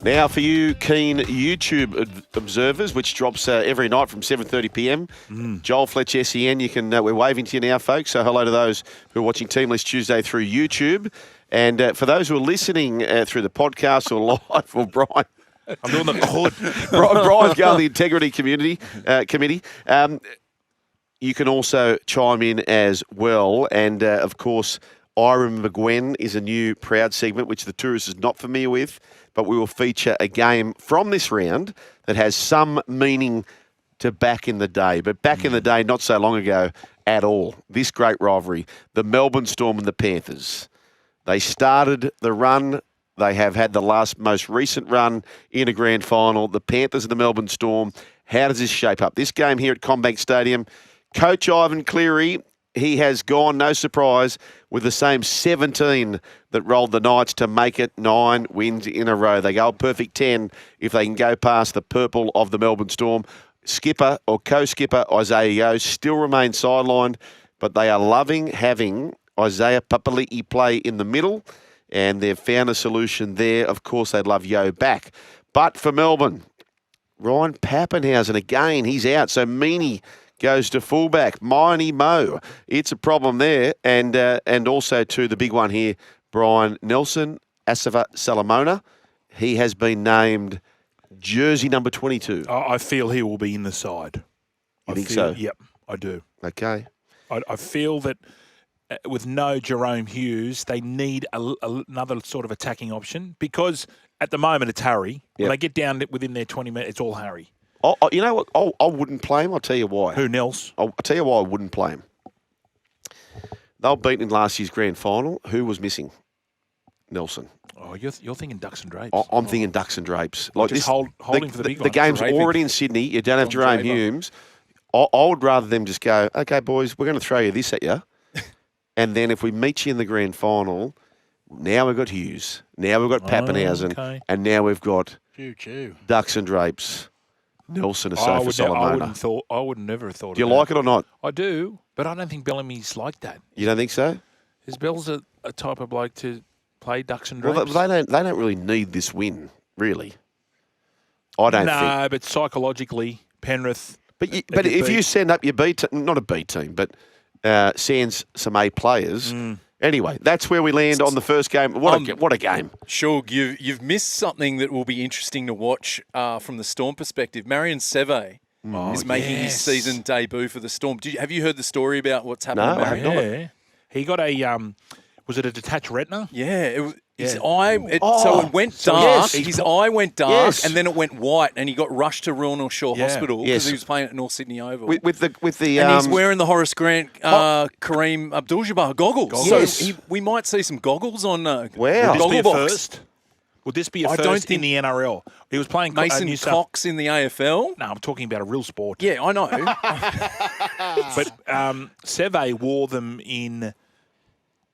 Now for you keen YouTube observers, which drops every night from 7:30pm. Joel Fletch, SEN. You can. We're waving to you now, folks. So hello to those who are watching Team List Tuesday through YouTube, and for those who are listening through the podcast or live, or Brian. I'm doing the hood. Brian's going to the Integrity Committee. You can also chime in as well. And, of course, I Remember Gwen is a new proud segment, which the tourist is not familiar with. But we will feature a game from this round that has some meaning to back in the day. But back in the day, not so long ago at all. This great rivalry, the Melbourne Storm and the Panthers. They started the run. They have had the most recent run in a grand final. The Panthers and the Melbourne Storm. How does this shape up? This game here at CommBank Stadium, Coach Ivan Cleary, he has gone, no surprise, with the same 17 that rolled the Knights to make it 9 wins in a row. They go a perfect 10 if they can go past the purple of the Melbourne Storm. Skipper or co-skipper Isaiah Yeo still remains sidelined, but they are loving having Isaiah Papali'i play in the middle. And they've found a solution there. Of course, they'd love Yeo back. But for Melbourne, Ryan Papenhuyzen, again, he's out. So Meaney goes to fullback. Miney Mo. It's a problem there. And also to the big one here, Brian Nelson, Asava Salamona. He has been named jersey number 22. I feel he will be in the side. You think so? Yep, I do. Okay. I feel that with no Jerome Hughes, they need another sort of attacking option because at the moment it's Harry. When they get down within their 20 minutes, it's all Harry. You know what? I wouldn't play him. I'll tell you why. Who, Nels? I'll tell you why I wouldn't play him. They were beaten in last year's grand final. Who was missing? Nelson. Oh, you're thinking Ducks and Drapes. I'm thinking Ducks and Drapes. Like just holding for the big one. The game's already in Sydney. You don't have Jerome Humes. I would rather them just go, okay, boys, we're going to throw you this at you. And then if we meet you in the grand final, now we've got Hughes, now we've got Papenhuyzen, and now we've got Ducks and Drapes, Nelson, Asafa Solomona. I would never have thought. Do you like it or not? I do, but I don't think Bellamy's like that. You don't think so? Is Bell's a type of bloke to play Ducks and Drapes? Well, they don't really need this win, really. I don't think. No, but psychologically, Penrith. But if you send up your B team, not a B team, but sends some A players. Anyway, that's where we land on the first game. What a game. Sure, you've missed something that will be interesting to watch from the Storm perspective. Marion Seve is making his season debut for the Storm. Have you heard the story about what's happened to Marion? Yeah. He got a, was it a detached retina? Yeah, his eye. So it went dark. His eye went dark, and then it went white, and he got rushed to Royal North Shore Hospital because he was playing at North Sydney Oval. With the and he's wearing the Horace Grant Kareem Abdul-Jabbar goggles. So we might see some goggles on. Goggle box. Would this be a first in the NRL? He was playing Mason Cox in the AFL. No, I'm talking about a real sport. Yeah, I know. But Seve wore them in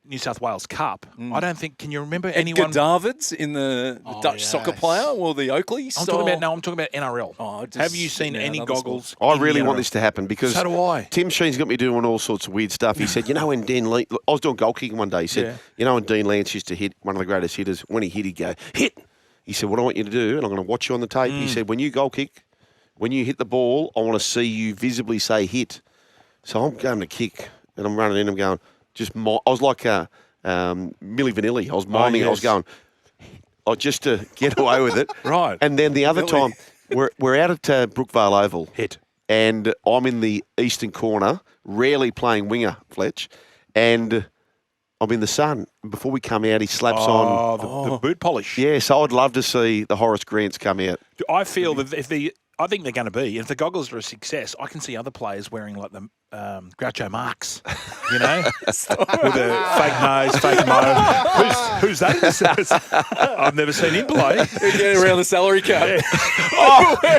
New South Wales Cup. I don't think. Can you remember anyone? Davids in the Dutch soccer player or the Oakley? I'm talking about NRL. Have you seen any goggles? I really want this to happen because so do I. Tim Sheen's got me doing all sorts of weird stuff. He said, when Dean Lance, I was doing goal kicking one day. He said, when Dean Lance used to hit, one of the greatest hitters, when he hit, he'd go, hit. He said, what I want you to do, and I'm going to watch you on the tape. He said, when you goal kick, when you hit the ball, I want to see you visibly say hit. So I'm going to kick, and I'm running in, I'm going, I was like Milli Vanilli. I was miming. I was going, just to get away with it. Right. And then the other time, we're out at Brookvale Oval. Hit. And I'm in the eastern corner, rarely playing winger, Fletch. And I'm in the sun. Before we come out, he slaps on the boot polish. Yeah, so I'd love to see the Horace Grants come out. I feel that I think they're going to be. If the goggles are a success, I can see other players wearing like the Groucho Marx, with a fake nose, fake mo. Who's that? I've never seen him play. Get around the salary cap.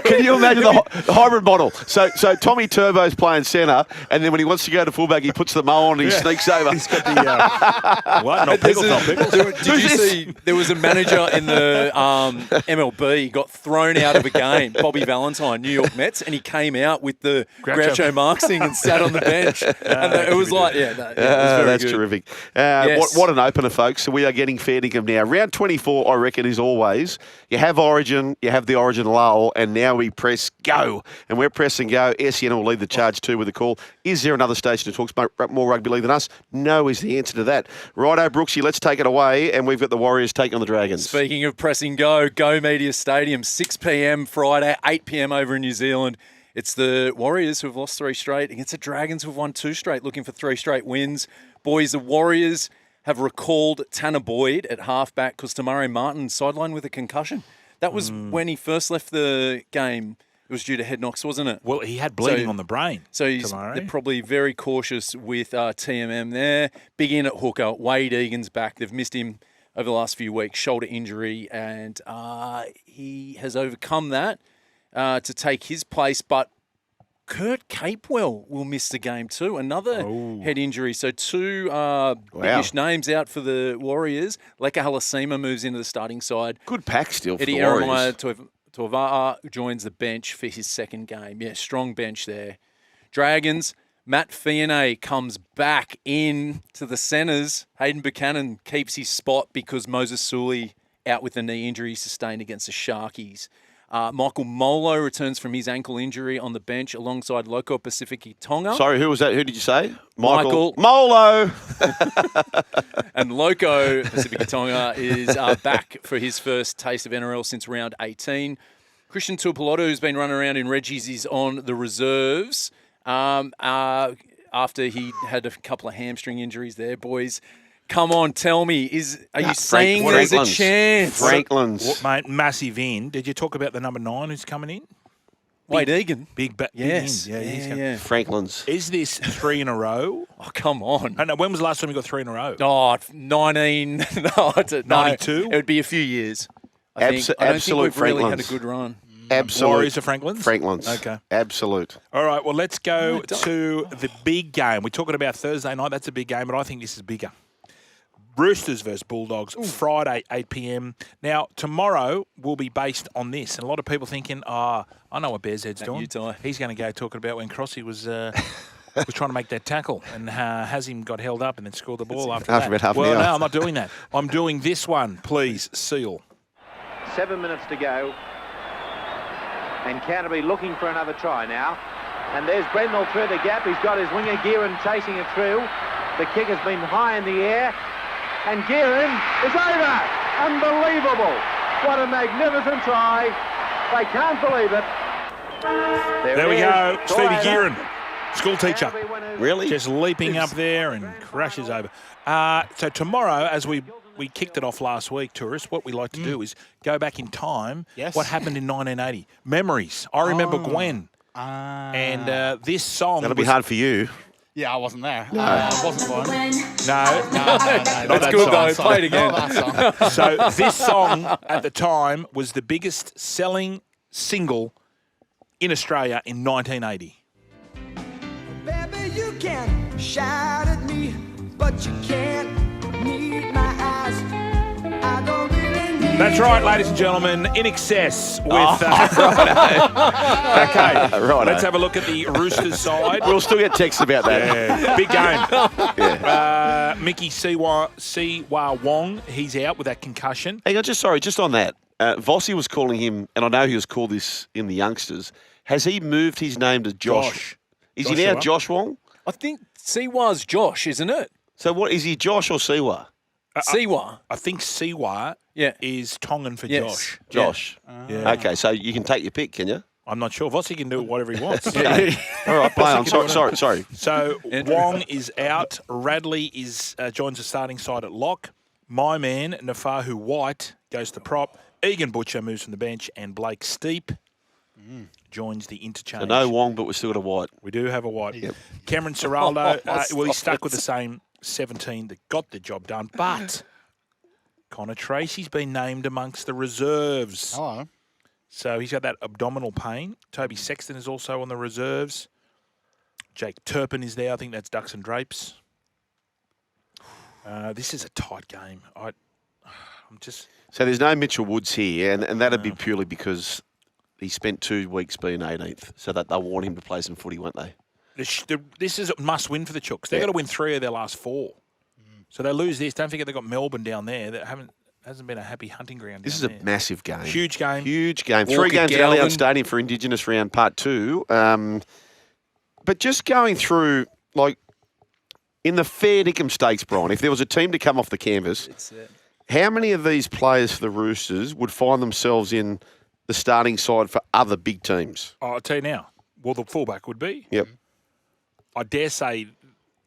Can you imagine the hybrid model? So Tommy Turbo's playing centre, and then when he wants to go to fullback, he puts the mo on and he sneaks over. He's got the what? Not pickles, not pickles. Did you see there was a manager in the MLB got thrown out of a game, Bobby Valentine, New York Mets, and he came out with the Groucho Marx thing and sat on the bench. And it was like, it was very that's good. terrific. Yes. What an opener, folks. So we are getting fair dinkum now. Round 24, I reckon, is always you have Origin, you have the Origin lull, and now we press go. And we're pressing go. SEN will lead the charge too with a call. Is there another station that talks more rugby league than us? No is the answer to that. Righto, Brooksy, let's take it away. And we've got the Warriors taking on the Dragons. Speaking of pressing go, Go Media Stadium, 6 p.m. Friday, 8 p.m. over in New Zealand. It's the Warriors who have lost 3 straight against the Dragons who have won 2 straight, looking for 3 straight wins. Boys, the Warriors have recalled Tanner Boyd at halfback because Tamari Martin sidelined with a concussion. That was when he first left the game. It was due to head knocks, wasn't it? Well, he had bleeding on the brain. So they're probably very cautious with TMM there. Big in at hooker. Wade Egan's back. They've missed him over the last few weeks, shoulder injury, and he has overcome that to take his place. But Kurt Capewell will miss the game too. Another head injury. So 2 biggish names out for the Warriors. Leka Halasima moves into the starting side. Good pack still for Eddie the Warriors. Tuivasa joins the bench for his second game. Yeah, strong bench there. Dragons, Matt Fionney comes back in to the centres. Hayden Buchanan keeps his spot because Moses Sully out with the knee injury sustained against the Sharkies. Michael Molo returns from his ankle injury on the bench alongside Loco Pacifici Tonga. Sorry, who was that? Who did you say? Michael Molo. And Loco Pacifici Tonga is back for his first taste of NRL since round 18. Christian Tuipulotu, who's been running around in Reggie's, is on the reserves after he had a couple of hamstring injuries there, boys. Come on, tell me, are you saying there's a chance? Franklin's. Mate, massive in. Did you talk about the number 9 who's coming in? Wade Egan. Big Yes. in. He's coming. Yeah. Franklin's. Is this 3 in a row? Oh, come on. I don't know, when was the last time you got 3 in a row? Oh, 19. No, 92? It would be a few years. I don't think absolute we've really had a Franklins. good run. Absolute. Warriors of Franklin's? Franklin's. Okay. Absolute. All right, well, let's go to the big game. We're talking about Thursday night. That's a big game, but I think this is bigger. Roosters versus Bulldogs, Friday, 8 p.m. Now, tomorrow will be based on this. And a lot of people thinking, I know what Bears Head's doing. He's going to go talking about when Crossy was trying to make that tackle and has him got held up and then scored the ball after that. About half an Well, hour. no, I'm not doing that. I'm doing this one. Please, Seal. 7 minutes to go. And Canterbury looking for another try now. And there's Brendel through the gap. He's got his winger Gearin chasing it through. The kick has been high in the air. And Gearin is over. Unbelievable. What a magnificent try. They can't believe it. There we go. Stevie Gearin, school teacher. Really? Just leaping up there and crashes over. So tomorrow, as we kicked it off last week, tourists, what we like to do is go back in time. Yes. What happened in 1980? Memories. I remember Gwen. And this song That'll be was- hard for you. Yeah, I wasn't there. I wasn't born. No. That's good, though. Play it again. That song. So this song at the time was the biggest selling single in Australia in 1980. Baby, you can shout at me, but you can't meet my eyes. I don't really need That's right, ladies and gentlemen. In excess with. Okay, Righto. let's have a look at the Roosters side. We'll still get texts about that. Yeah, big game. Mickey Siwa Wong, he's out with that concussion. Hang on, just on that. Vossi was calling him, and I know he was called this in the youngsters. Has he moved his name to Josh? Is he now Joshua. Josh Wong? I think Siwa's Josh, isn't it? So what is he, Josh or Siwa? Siwa. I think Siwa is Tongan for Yes. Josh. Yeah. Okay, so you can take your pick, can you? I'm not sure. Vossi can do whatever he wants. All right, play on. Sorry. So Wong is out. Radley joins the starting side at lock. My man, Nafahu White, goes to prop. Egan Butcher moves from the bench. And Blake Steep joins the interchange. So no Wong, but we're still got a White. We do have a White. Yep. Cameron Ciraldo, he's stuck with the same 17 that got the job done. But Connor Tracy's been named amongst the reserves. Hello. So he's got that abdominal pain. Toby Sexton is also on the reserves. Jake Turpin is there. I think that's Ducks and Drapes. This is a tight game. So there's no Mitchell Woods here, and that'd be purely because he spent 2 weeks being 18th, so that they'll want him to play some footy, won't they? This is a must-win for the Chooks. They've got to win 3 of their last 4. So they lose this. Don't forget they've got Melbourne down there that hasn't been a happy hunting ground. This is a massive game. Huge game. Huge game. Walker 3 games at Galvin. Allianz Stadium for Indigenous round part 2. But just going through, like, in the fair dinkum stakes, Brian, if there was a team to come off the canvas, how many of these players for the Roosters would find themselves in the starting side for other big teams? I'll tell you now. Well, the fullback would be. Yep. I dare say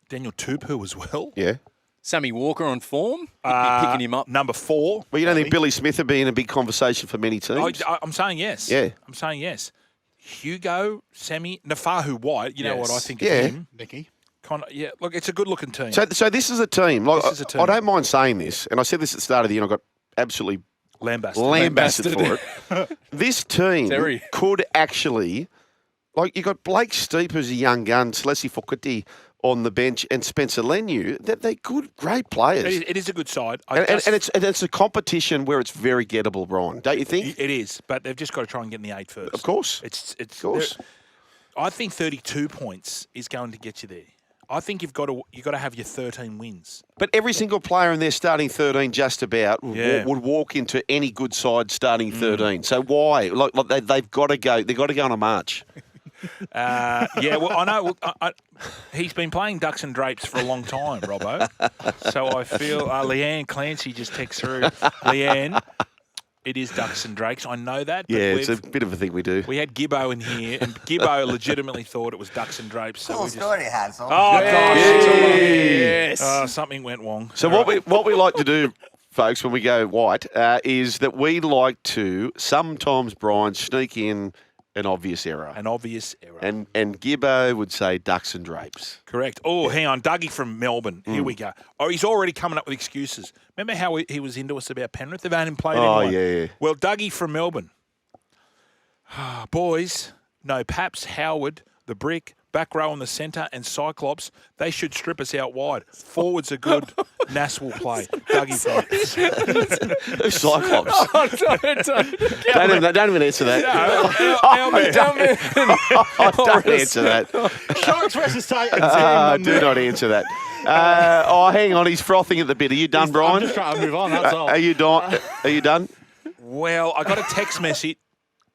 Daniel Tupou as well. Yeah. Sammy Walker on form. You'd be picking him up. Number 4. Well, you don't think Billy Smith would be in a big conversation for many teams? I'm saying yes. Yeah. I'm saying yes. Hugo, Sammy, Nafahu White. You know what I Yes. think Yeah. of him. Mickey. Yeah, look, it's a good-looking team. So this is a team. Like, This is a team. I don't mind saying this, and I said this at the start of the year, and I got absolutely lambasted for it. This team Terry. could actually, like, you got Blake Steep, who's a young gun, Slessie Foketi on the bench, and Spencer Leniu. They're good, great players. It is a good side. And it's a competition where it's very gettable, Brian. Don't you think? It is, but they've just got to try and get in the 8 first. Of course. Of course. I think 32 points is going to get you there. I think you've got to have your 13 wins. But every single player in their starting 13 just about Yeah. would walk into any good side starting 13. So why? Like they've got to go. They've got to go on a march. Yeah, well, I know. He's been playing ducks and drapes for a long time, Robbo. So I feel Leanne Clancy just texts through. Leanne, it is ducks and drakes. I know that. But Yeah, it's a bit of a thing we do. we had Gibbo in here, and Gibbo legitimately thought it was ducks and drapes. So Cool we just, story, Hansel. oh, gosh. Yes. Something went wrong. So what we like to do, folks, when we go white, is that we like to sometimes, Brian, sneak in an obvious error. An obvious error. And Gibbo would say ducks and drapes. Correct. Oh, hang on. Dougie from Melbourne. Here we go. Oh, he's already coming up with excuses. Remember how he was into us about Penrith? They've only played anyone. Yeah. Well, Dougie from Melbourne. Boys, no Paps, Howard, the Brick, back row in the centre, and Cyclops. They should strip us out wide. Forwards are good. Nas will play. Dougie from Who's Cyclops? Don't even answer that. Don't answer that. Sharks versus Titans. Do not answer that. Hang on. He's frothing at the bit. Are you done, I'm Brian? just trying to move on, that's all. Are you done? Are you done? Well, I got a text message.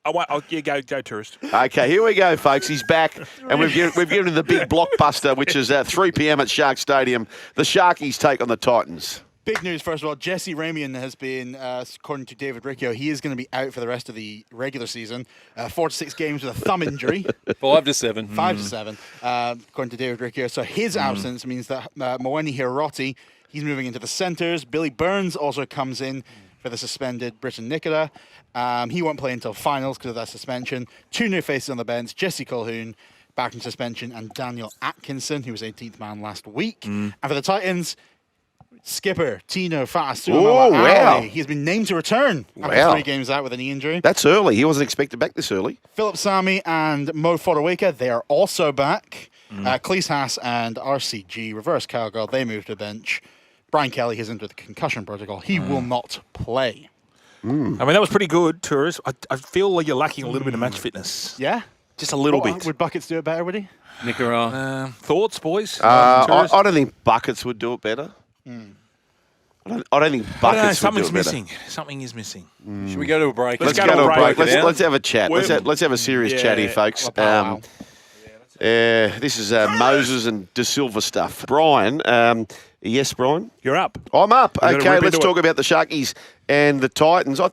Go tourist. Okay, here we go, folks. He's back, and we've given him the big blockbuster, which is at 3 p.m. at Shark Stadium. The Sharkies take on the Titans. Big news, first of all. Jesse Ramian has been, according to David Riccio, he is going to be out for the rest of the regular season. 4 to 6 games with a thumb injury. 5 to 7. 5 to 7, according to David Riccio. So his absence means that Moeni Hiroti, he's moving into the centres. Billy Burns also comes in for the suspended Britton Nicola. He won't play until finals because of that suspension. 2 new faces on the bench, Jesse Colquhoun, back from suspension, and Daniel Atkinson, who was 18th man last week. And for the Titans, skipper Tino Fa'asuamaleaui. Oh, wow. He has been named to return after Wow. 3 games out with a knee injury. That's early. He wasn't expected back this early. Philip Sami and Mo Fodawaker, they are also back. Cleese Haas and RCG, reverse cowgirl, they moved to the bench. Brian Kelly is into the concussion protocol. He will not play. I mean, that was pretty good, tourist. I feel like you're lacking a little bit of match fitness. Yeah? Just a little bit. Would Buckets do it better, would he? Nicaragua. Thoughts, boys? I Tourist? don't think Buckets would do it better. I don't think I don't know, Buckets would do something's it better. missing. Something is missing. Should we go to a break? Let's Let's go go to to a a break. break. Let's have a chat. Let's have a serious chat here, folks. Wow. This is Moses and De Silva stuff. Brian, yes, Brian? You're up. I'm up. gotta Okay, rip let's into talk about the Sharkies and the Titans. I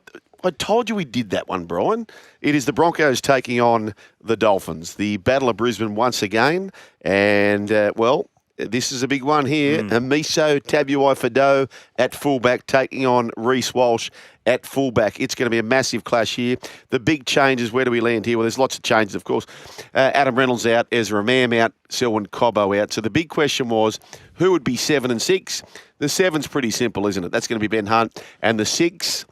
told you we did that one, Brian. It is the Broncos taking on the Dolphins. The Battle of Brisbane once again. And, this is a big one here. Amiso Tabuai-Fidow at fullback taking on Reece Walsh at fullback. It's going to be a massive clash here. The big changes, where do we land here? Well, there's lots of changes, of course. Adam Reynolds out, Ezra Mam out, Selwyn Cobbo out. So the big question was, who would be 7 and 6? The 7's pretty simple, isn't it? That's going to be Ben Hunt. And the 6,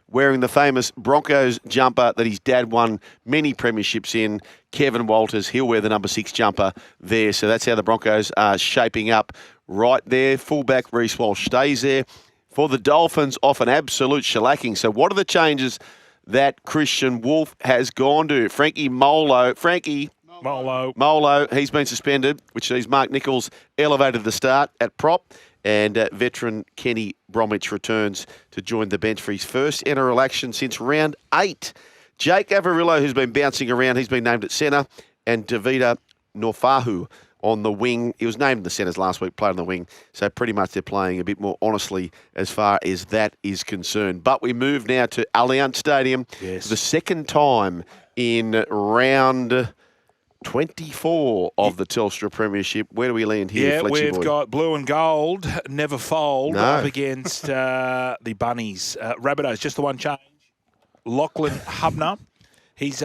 wearing the famous Broncos jumper that his dad won many premierships in, Kevin Walters. He'll wear the number 6 jumper there. So that's how the Broncos are shaping up right there. Fullback Reece Walsh stays there. For the Dolphins, off an absolute shellacking. So what are the changes that Christian Wolf has gone to? Frankie Molo. Frankie, Molo, he's been suspended, which sees Mark Nichols elevated to the start at prop. And veteran Kenny Bromwich returns to join the bench for his first NRL action since round 8. Jake Avarillo, who's been bouncing around, he's been named at centre. And Davida Norfahu on the wing. He was named in the centres last week, played on the wing. So pretty much they're playing a bit more honestly as far as that is concerned. But we move now to Allianz Stadium for the second time in round 24 of the Telstra Premiership. Where do we land here, Fletchy we've boy? got blue and gold, never fold, up against the Bunnies. Rabbitohs, just the one change. Lachlan Hubner, he's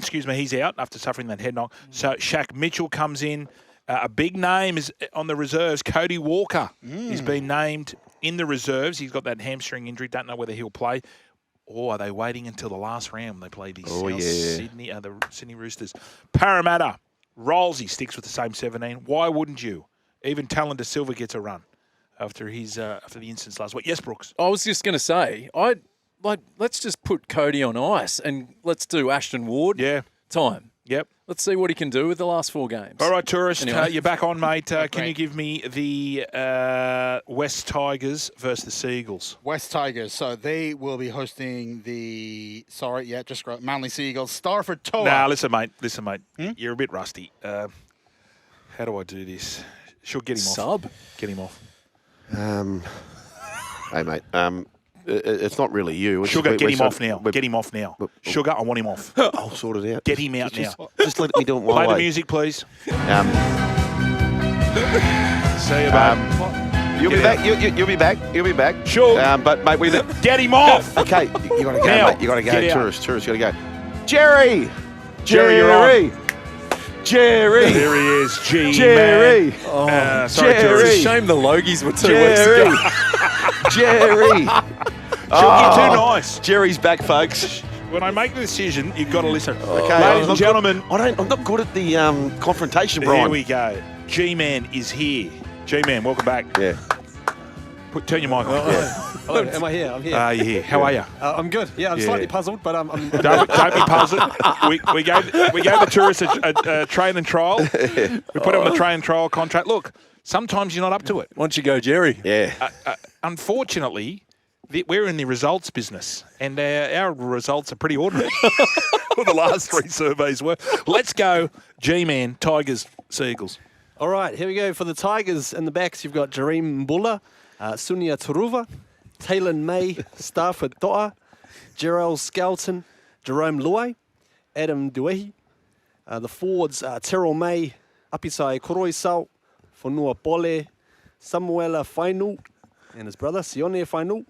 he's out after suffering that head knock. So Shaq Mitchell comes in. A big name is on the reserves. Cody Walker. He's been named in the reserves. He's got that hamstring injury. Don't know whether he'll play. Or are they waiting until the last round when they play the the Sydney Roosters? Parramatta. Rolsey sticks with the same 17. Why wouldn't you? Even Talon De Silva gets a run after his after the instance last week. Yes, Brooks. I was just going to say, let's just put Cody on ice and let's do Ashton Ward time. Yep. Let's see what he can do with the last 4 games. All right, Tourist, Anyway. you're back on, mate. Can you give me the West Tigers versus the Seagulls? West Tigers. So they will be hosting the Manly Seagulls. Starford Toa. Nah, listen, mate. You're a bit rusty. How do I do this? Sure, get him off. Sub. Get him off. Hey, mate. It's not really you. It's Sugar, get him off now. we're- Get him off now. Sugar, I want him off. I'll sort it out. Get him out now. Just let me do it my Play way. the music, please. Um, See you, mate. You'll be back. You'll be back. You'll be back. Sure. But mate, Get him off. okay. You got to go, Now. mate. You got to go. Get out. Tourist, you got to go. Jerry, you're on. Jerry. There he is, G. Jerry. Man. Sorry, Jerry. Tourist. It's a shame the Logies were 2 weeks ago. Jerry. You're too nice. Jerry's back, folks. When I make the decision, you've got to listen. Okay, Ladies and gentlemen, I'm not good at the confrontation, here Brian. we go. G-Man is here. G-Man, welcome back. Yeah. Turn your mic on. Hello, am I here? I'm here. You're here. How are you? I'm good. Yeah, I'm Yeah. slightly puzzled, but I'm Don't be puzzled. We gave the tourists a train and trial. We put him on the train and trial contract. Look, sometimes you're not up to it. Why don't you go, Jerry? Yeah. Unfortunately, we're in the results business, and our results are pretty ordinary. Well, the last 3 surveys were. Let's go, G-Man, Tigers, Seagulls. all right. Here we go for the Tigers. In the backs, you've got Jareem Mbulla, Sunia Turuva, Taylor May, Starford Toa, Gerald Skelton, Jerome Luai, Adam Duehi. The forwards are Terrell May, Apisai Koroisau, Fonua Pole, Samuela Fainu, and his brother Sione Fainu.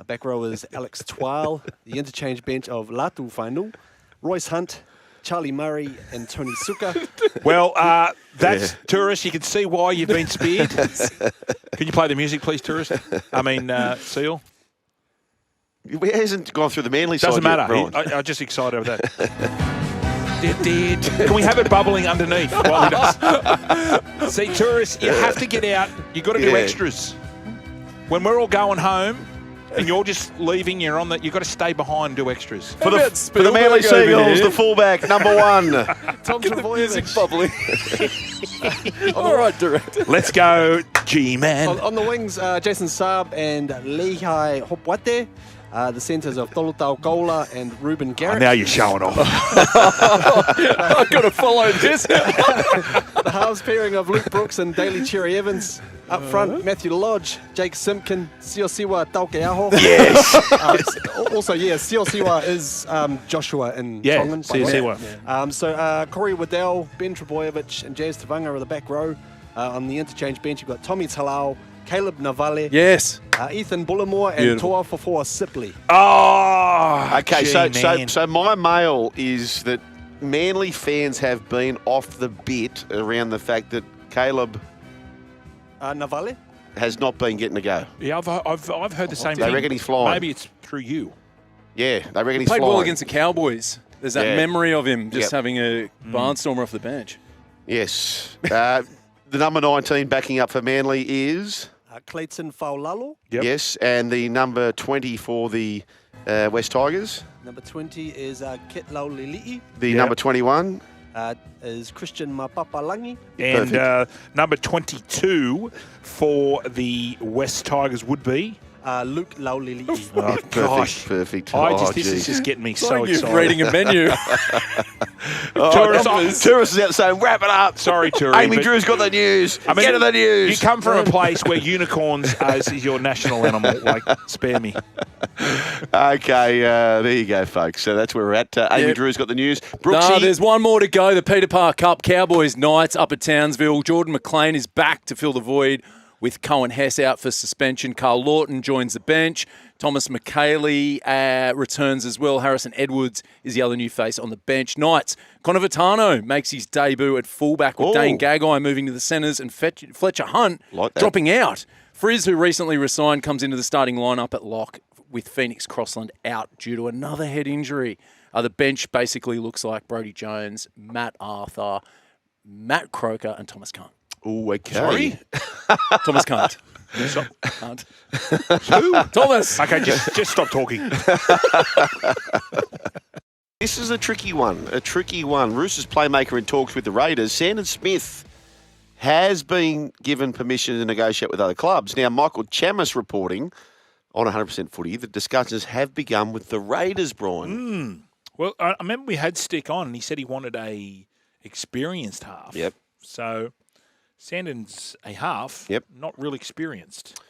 Back row is Alex Twal, the interchange bench of Latu Fainu, Royce Hunt, Charlie Murray, and Tony Suka. Well, that's tourist. You can see why you've been speared. Can you play the music, please, tourist? I mean, Seal. He hasn't gone through the Manly Doesn't side matter. yet, Brian. I'm just excited about that. Can we have it bubbling underneath while he does? See, tourists, you have to get out. You've got to do Yeah. extras. When we're all going home and you're just leaving, you've got to stay behind and do extras. For the Manly Seagulls, the fullback, number 1. Tom Get the music Travojevic. bubbling. All right, director. Let's go, G-Man. On the wings, Jason Saab and Lehigh Hopwate. The centres of Tolutau Kola and Ruben Garrett. Now you're showing off. I've got to follow this. The halves pairing of Luke Brooks and Daly Cherry Evans. Up front, Matthew Lodge, Jake Simpkin, Siosiwa Taukeaho. Yes. Also, Siosiwa is Joshua in Yeah, Tongan. by the way. Siosiwa. So Corey Waddell, Ben Trebojevic, and Jazz Tavanga are the back row. On the interchange bench, you've got Tommy Talau, Caleb Navale, Yes. Ethan Bullimore, and Beautiful. Toa Fafua Sipley. Oh, Okay, G-Man. so my mail is that Manly fans have been off the bit around the fact that Caleb Navale? has not been getting a go. Yeah, I've heard the same They thing. reckon he's flying. Maybe it's through you. Yeah, they reckon he's Played flying. well against the Cowboys. There's that Yeah. memory of him just Yep. having a barnstormer off the bench. Yes. The number 19 backing up for Manly is... Clayton Faulalo. Yep. Yes, and the number 20 for the West Tigers. Number 20 is Kitlau Lili'i. The Yep. number 21. is Christian Papalii. And number 22 for the West Tigers would be. Luke Laulili. Oh, gosh. Perfect. This is just getting me so Like you're excited. reading a menu. Tourist is out saying, wrap it up. Sorry, Turi. Amy but- Drew's got the news. Get to the news. You come from a place where unicorns is your national animal. Like, spare me. Okay, there you go, folks. So that's where we're at. Amy Yep. Drew's got the news. No, Brooksy, there's one more to go. The Peter Parr Cup Cowboys Knights up at Townsville. Jordan McLean is back to fill the void with Cohen Hess out for suspension. Carl Lawton joins the bench. Thomas Papalii returns as well. Harrison Edwards is the other new face on the bench. Knights, Connor Vitano makes his debut at fullback with Dane Gagai moving to the centres and Fletcher Hunt dropping out. Frizz, who recently resigned, comes into the starting lineup at lock with Phoenix Crossland out due to another head injury. The bench basically looks like Brodie Jones, Matt Arthur, Matt Croker and Thomas Cunt. Oh, okay. Sorry? Thomas Cunt. Cunt. Who? Thomas. Okay, just stop talking. This is a tricky one. Roosters playmaker in talks with the Raiders. Sandon Smith has been given permission to negotiate with other clubs. Now, Michael Chamis reporting on 100% footy that discussions have begun with the Raiders, Brian. Well, I remember we had Stick on and he said he wanted a experienced half. Yep. So Sandon's a half, Yep. not real experienced.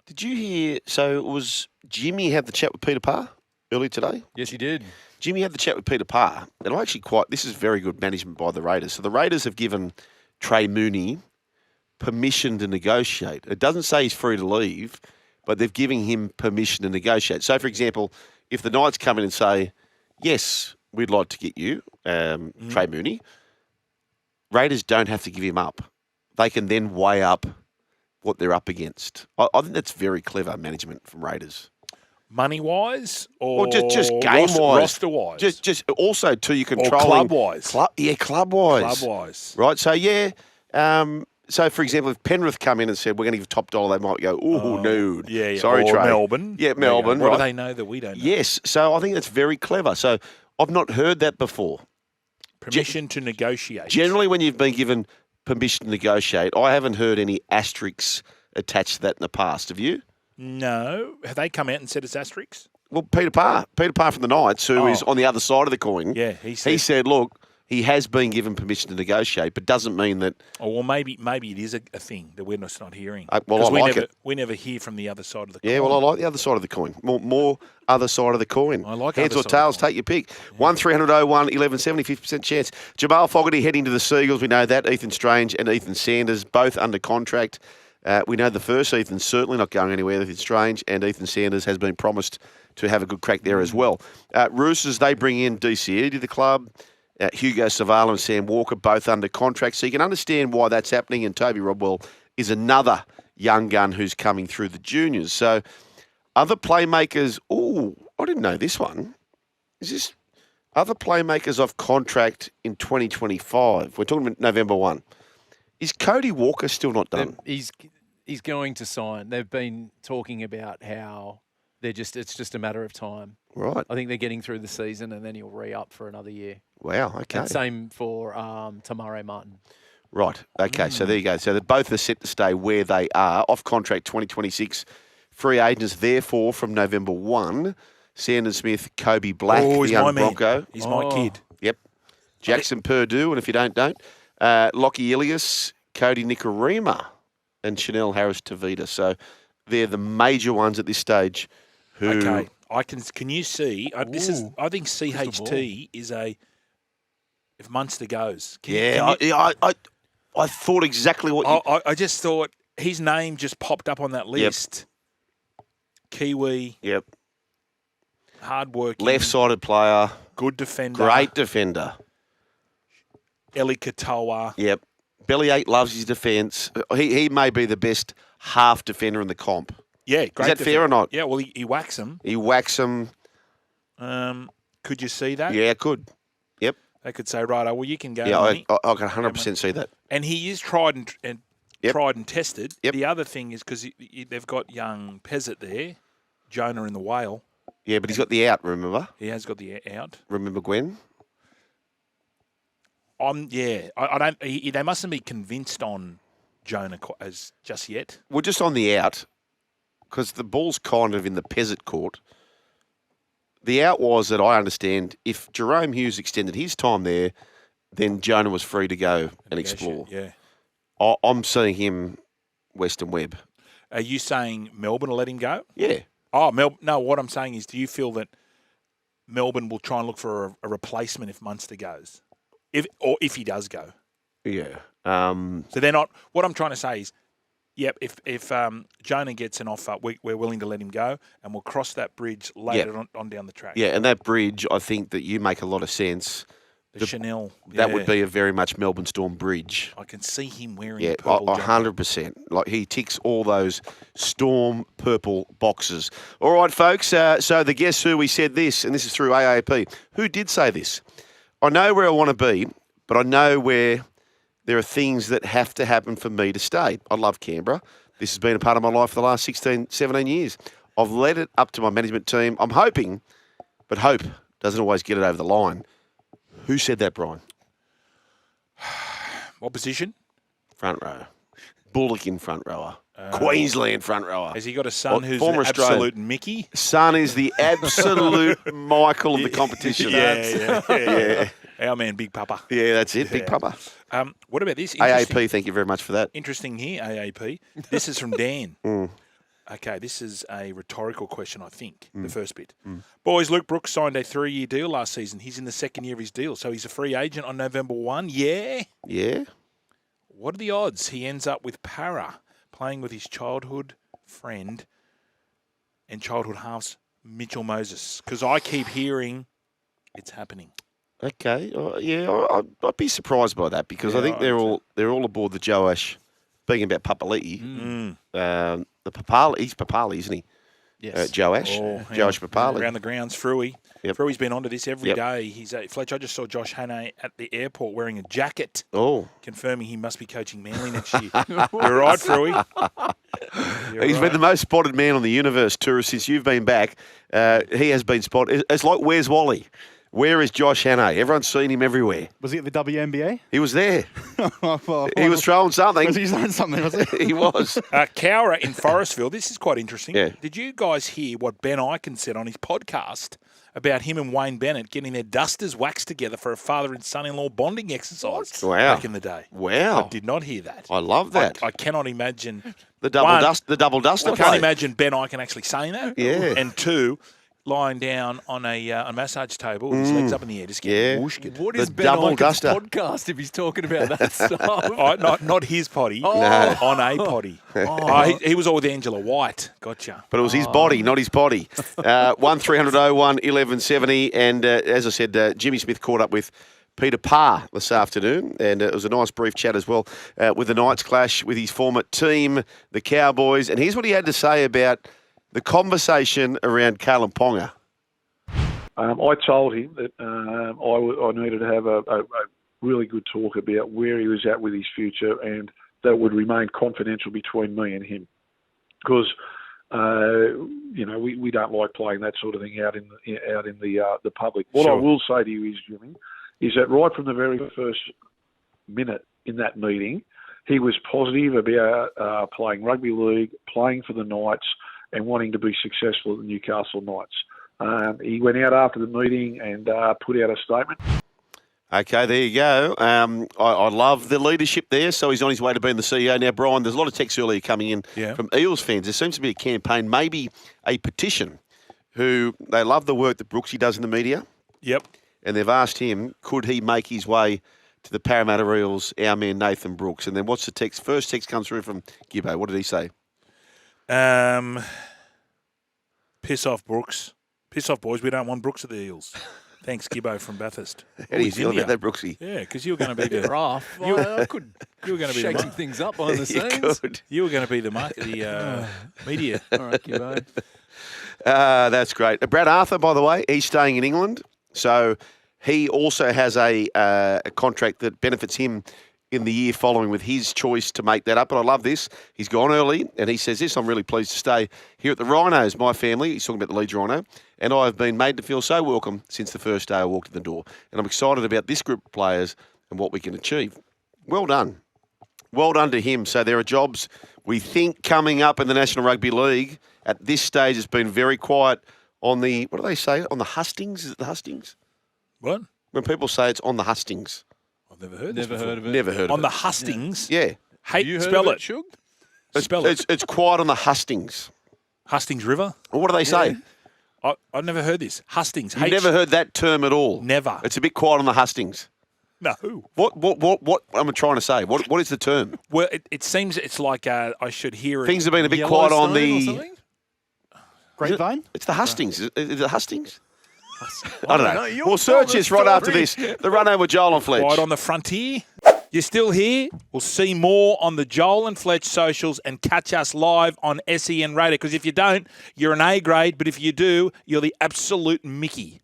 Did you hear? So it was Jimmy had the chat with Peter Parr earlier today. Yes, you did. Jimmy had the chat with Peter Parr, and I actually this is very good management by the Raiders. So the Raiders have given Trey Mooney permission to negotiate. It doesn't say he's free to leave, but they've given him permission to negotiate. So, for example, if the Knights come in and say, yes, we'd like to get you, Trey Mooney, Raiders don't have to give him up. They can then weigh up what they're up against. I think that's very clever management from Raiders. Money-wise or just game-wise. roster-wise? Just also, too, you or controlling... club-wise? Club-wise. Club-wise. Right, so, yeah. So, for example, if Penrith come in and said, we're going to give top dollar, they might go, no. Yeah. Sorry, or Trey. Melbourne. Yeah, Melbourne, What right. do they know that we don't know? Yes, so I think that's very clever. So I've not heard that before. Permission to negotiate. Generally, when you've been given permission to negotiate, I haven't heard any asterisks attached to that in the past. Have you? No. Have they come out and said it's asterisks? Well, Peter Parr from the Knights, who is on the other side of the coin, Yeah, he said, look, he has been given permission to negotiate, but doesn't mean that... Oh, well, maybe it is a thing that we're just not hearing. Well, 'Cause I like it. We never hear from the other side of the coin. Yeah, well, I like the other side of the coin. More other side of the coin. I like Heads other or side of tails, the coin. take your pick. 1-300-01, 1170, 50% chance. Jamal Fogarty heading to the Seagulls. We know that. Ethan Strange and Ethan Sanders, both under contract. We know the first, Ethan's certainly not going anywhere. Ethan Strange and Ethan Sanders has been promised to have a good crack there as well. Roosters, they bring in DCE to the club. Hugo Savala and Sam Walker, both under contract. So you can understand why that's happening. And Toby Rodwell is another young gun who's coming through the juniors. So other playmakers, I didn't know this one. Is this other playmakers off contract in 2025? We're talking about November 1. Is Cody Walker still not done? He's going to sign. They've been talking about how it's just a matter of time. Right. I think they're getting through the season and then he'll re-up for another year. Wow, okay. And same for Tamare Martin. Right, okay, so there you go. So they both are set to stay where they are. Off contract 2026. Free agents, therefore, from November 1. Sandon Smith, Kobe Black, Oh, the he's young my man. Bronco. He's my kid. Yep. Jackson Purdue, and if you don't. Lockie Ilias, Cody Nikorima, and Chanel Harris-Tavita. So they're the major ones at this stage who... Okay. Can you see? I think CHT is a... If Munster goes. I thought exactly what you... I just thought his name just popped up on that list. Kiwi. Yep. Hard-working. Left-sided player. Good defender. Great defender. Eli Katoa. Yep. Bellyache loves his defence. He may be the best half defender in the comp. Yeah, great. Is that fair or not? Yeah, well, he whacks him. He whacks them. Could you see that? Yeah, I could. Yep. They could say, right, well, you can go. Yeah, Money. I can 100% see that. And he is tried and Yep. tried and tested. Yep. The other thing is because they've got young Pezzett there, Jonah in the Whale. Yeah, but he's got the out, remember? He has got the out. Remember Gwen? I don't. They mustn't be convinced on Jonah as just yet. Well, just on the out, because the ball's kind of in the peasant court. The out was that I understand if Jerome Hughes extended his time there, then Jonah was free to go and explore. Yeah. I'm seeing him Western Webb. Are you saying Melbourne will let him go? Yeah. Oh, no. What I'm saying is, do you feel that Melbourne will try and look for a replacement if Munster goes, if he does go? Yeah. So they're not. What I'm trying to say is, yep. If Jonah gets an offer, we're willing to let him go, and we'll cross that bridge later on down the track. Yeah, and that bridge, I think that you make a lot of sense. The Chanel. That would be a very much Melbourne Storm bridge. I can see him wearing Yeah, a purple jumper. 100%. Like he ticks all those Storm purple boxes. All right, folks. So the Guess Who, we said this, and this is through AAP. Who did say this? I know where I want to be, but I know where there are things that have to happen for me to stay. I love Canberra. This has been a part of my life for the last 16, 17 years. I've led it up to my management team. I'm hoping, but hope doesn't always get it over the line. Who said that, Brian? What position? Front row. Bullock in front rower. Queensland front rower. Has he got a son who's former an Australian. absolute Mickey? Son is the absolute Michael of the competition. Yeah. Our man, Big Papa. Yeah, that's it. Big Papa. What about this? AAP, thank you very much for that. Interesting here, AAP. This is from Dan. Okay, this is a rhetorical question, I think, the first bit. Boys, Luke Brooks signed a 3-year deal last season. He's in the second year of his deal, so he's a free agent on November 1. Yeah? Yeah? What are the odds he ends up with Parr, playing with his childhood friend and childhood halves, Mitchell Moses? Because I keep hearing it's happening. Okay. I'd be surprised by that because I think they're all aboard the Joash, speaking about Papali'i. The Papalii, he's Papalii, isn't he? Yes. Joash. Joash Papalii. Around the grounds, Fruey. Yep. Fruey's been onto this every day. He's Fletch, I just saw Josh Hannay at the airport wearing a jacket, confirming he must be coaching Manly next year. You're right, Fruey. He's been the most spotted man on the universe, tourist, since you've been back. He has been spotted. It's like, where's Wally? Where is Josh Hannay? Everyone's seen him everywhere. Was he at the WNBA? He was there. He was throwing something. Was he throwing something, was he? He was. Cowra in Forestville. This is quite interesting. Yeah. Did you guys hear what Ben Eichen said on his podcast about him and Wayne Bennett getting their dusters waxed together for a father and son-in-law bonding exercise back in the day? Wow. I did not hear that. I love that. I cannot imagine The double duster. I can't imagine Ben Eichen actually saying that. Yeah. And two, lying down on a massage table with his legs up in the air, just getting whooshked. What The is Ben double Eichen's duster. podcast if he's talking about that stuff? Not his potty, No. on a potty. He was all with Angela White. Gotcha. But it was his body, not his potty. 1300 01 1170. And as I said, Jimmy Smith caught up with Peter Parr this afternoon, and it was a nice brief chat as well with the Knights clash with his former team, the Cowboys. And here's what he had to say about the conversation around Kalyn Ponga. I told him that I needed to have a really good talk about where he was at with his future, and that would remain confidential between me and him, because we don't like playing that sort of thing out in the public. What I will say to you is, Jimmy, is that right from the very first minute in that meeting, he was positive about playing rugby league, playing for the Knights, and wanting to be successful at the Newcastle Knights. He went out after the meeting and put out a statement. Okay, there you go. I love the leadership there. So he's on his way to being the CEO now. Brian, there's a lot of texts earlier coming in from Eels fans. There seems to be a campaign, maybe a petition, who they love the work that Brooksy does in the media. Yep. And they've asked him, could he make his way to the Parramatta Eels, our man Nathan Brooks? And then what's the text? First text comes through from Gibbo. What did he say? Piss off, Brooks. Piss off, boys. We don't want Brooks at the Eels. Thanks, Gibbo from Bathurst. How do you feel about that, Brooksy? Yeah, because you were going to be the Rough. I could you were going to be shake the some things up behind the You scenes. could. you were going to be the media. All right, Gibbo. That's great. Brad Arthur, by the way, he's staying in England. So he also has a contract that benefits him in the year following with his choice to make that up. But I love this. He's gone early, and he says this: I'm really pleased to stay here at the Rhinos, my family. He's talking about the Leeds Rhino. And I have been made to feel so welcome since the first day I walked in the door. And I'm excited about this group of players and what we can achieve. Well done. Well done to him. So there are jobs, we think, coming up in the National Rugby League. At this stage, it's been very quiet on the, what do they say, on the hustings? Is it the hustings? What? When people say it's on the hustings. I've never heard this before. Heard of it. Never heard of On it. the hustings? Yeah. Hey, You heard spell of it. Shug? Spell it. It's quiet on the hustings. Hustings River? Or what do they say? I've never heard this. Hustings. You've never heard that term at all? Never. It's a bit quiet on the hustings. No. What am I trying to say? What is the term? Well, it seems it's like I should hear it. Things have been a bit quiet on Yellowstone or the... something? Grapevine? It's the hustings. Is it the hustings? I don't know. you'll We'll search tell the this right after story. this. The run over Joel and Fletch. Right on the frontier. You're still here? We'll see more on the Joel and Fletch socials and catch us live on SEN Radio. Because if you don't, you're an A grade. But if you do, you're the absolute Mickey.